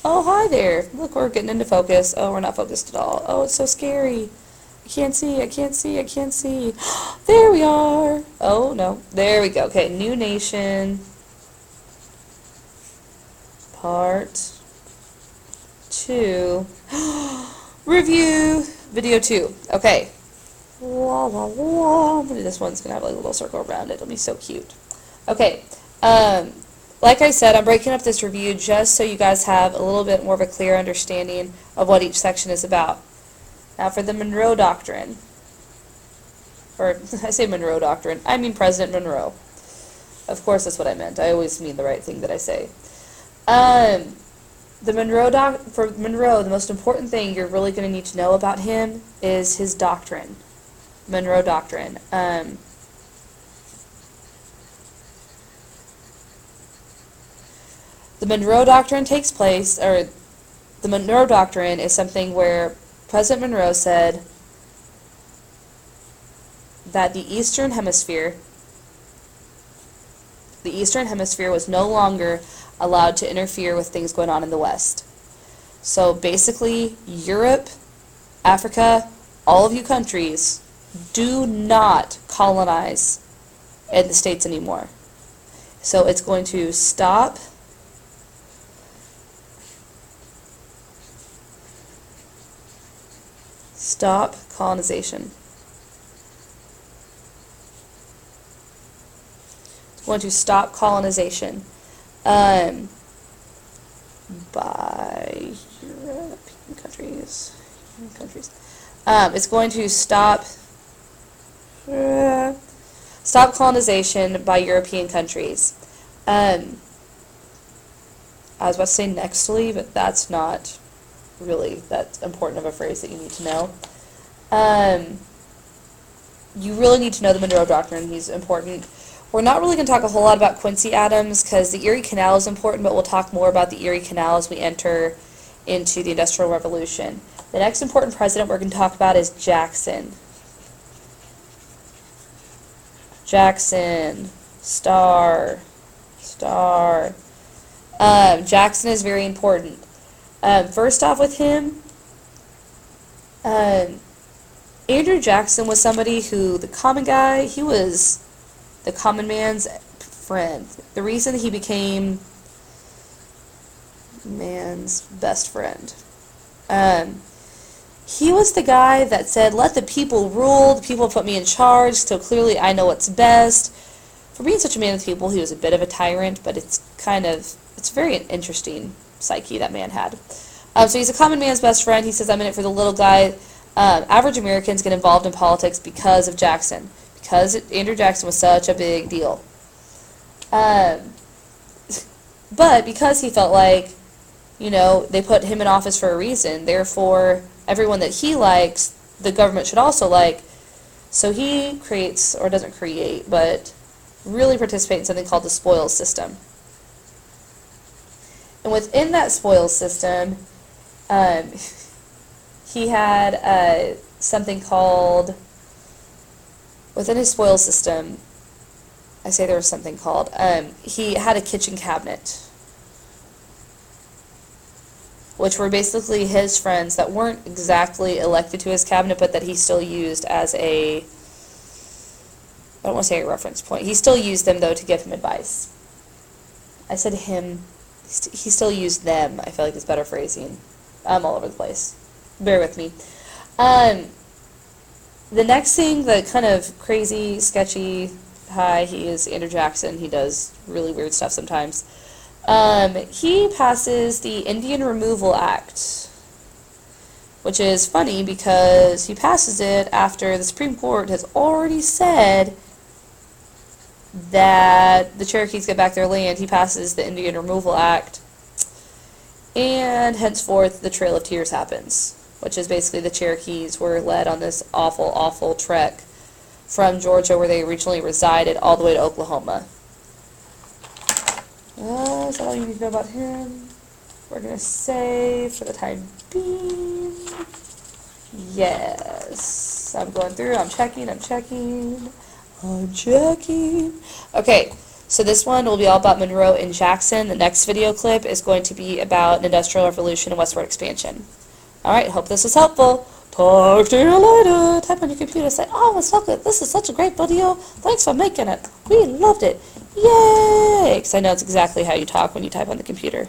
Oh, hi there. Look, we're getting into focus. Oh, we're not focused at all. Oh, it's so scary. I can't see, I can't see, I can't see. There we are. Oh, no. There we go. Okay, new nation, part 2. Review, video 2. Okay. Wah, wah, wah. This one's going to have like a little circle around it. It'll be so cute. Okay. Um, like I said, I'm breaking up this review just so you guys have a little bit more of a clear understanding of what each section is about. Now for the Monroe Doctrine, or I say Monroe Doctrine, I mean President Monroe. Of course that's what I meant. I always mean the right thing that I say. For Monroe, the most important thing you're really going to need to know about him is his doctrine, Monroe Doctrine. The Monroe Doctrine the Monroe Doctrine is something where President Monroe said that the Eastern Hemisphere was no longer allowed to interfere with things going on in the West. So basically, Europe, Africa, all of you countries, do not colonize in the States anymore. So it's going to stop colonization. It's going to stop colonization by European countries. It's going to stop colonization by European countries. I was about to say nextly, but that's not really that important of a phrase that you need to know. You really need to know the Monroe Doctrine. He's important. We're not really going to talk a whole lot about Quincy Adams because the Erie Canal is important, but we'll talk more about the Erie Canal as we enter into the Industrial Revolution. The next important president we're going to talk about is Jackson. Jackson. Star. Jackson is very important. First off with him, Andrew Jackson was somebody who, the common guy, he was the common man's friend. The reason he became man's best friend. He was the guy that said, let the people rule, the people put me in charge, so clearly I know what's best. For being such a man of the people, he was a bit of a tyrant, but it's very interesting psyche that man had. So he's a common man's best friend. He says, I'm in it for the little guy. Average Americans get involved in politics because of Jackson, because Andrew Jackson was such a big deal. But because he felt like, they put him in office for a reason, therefore everyone that he likes, the government should also like. So he creates, or doesn't create, but really participate in something called the spoils system. And within that spoils system, he had something called, within his spoils system, I say there was something called, he had a kitchen cabinet, which were basically his friends that weren't exactly elected to his cabinet, but that he still used as I don't want to say a reference point. He still used them, though, to give him advice. I said him. He still used them. I feel like it's better phrasing. I'm all over the place. Bear with me. The next thing, the kind of crazy, sketchy, he is Andrew Jackson. He does really weird stuff sometimes. He passes the Indian Removal Act, which is funny because he passes it after the Supreme Court has already said that the Cherokees get back their land. He passes the Indian Removal Act, and henceforth the Trail of Tears happens, which is basically the Cherokees were led on this awful, awful trek from Georgia, where they originally resided, all the way to Oklahoma. Is that all you need to know about him? We're going to say, for the time being, yes. I'm going through, I'm checking. Okay, So this one will be all about Monroe and Jackson. The next video clip is going to be about an industrial revolution and westward expansion. Alright, hope this was helpful. Talk to you later. Type on your computer, say, oh, it's so good. This is such a great video. Thanks for making it. We loved it. Yay! Because I know it's exactly how you talk when you type on the computer.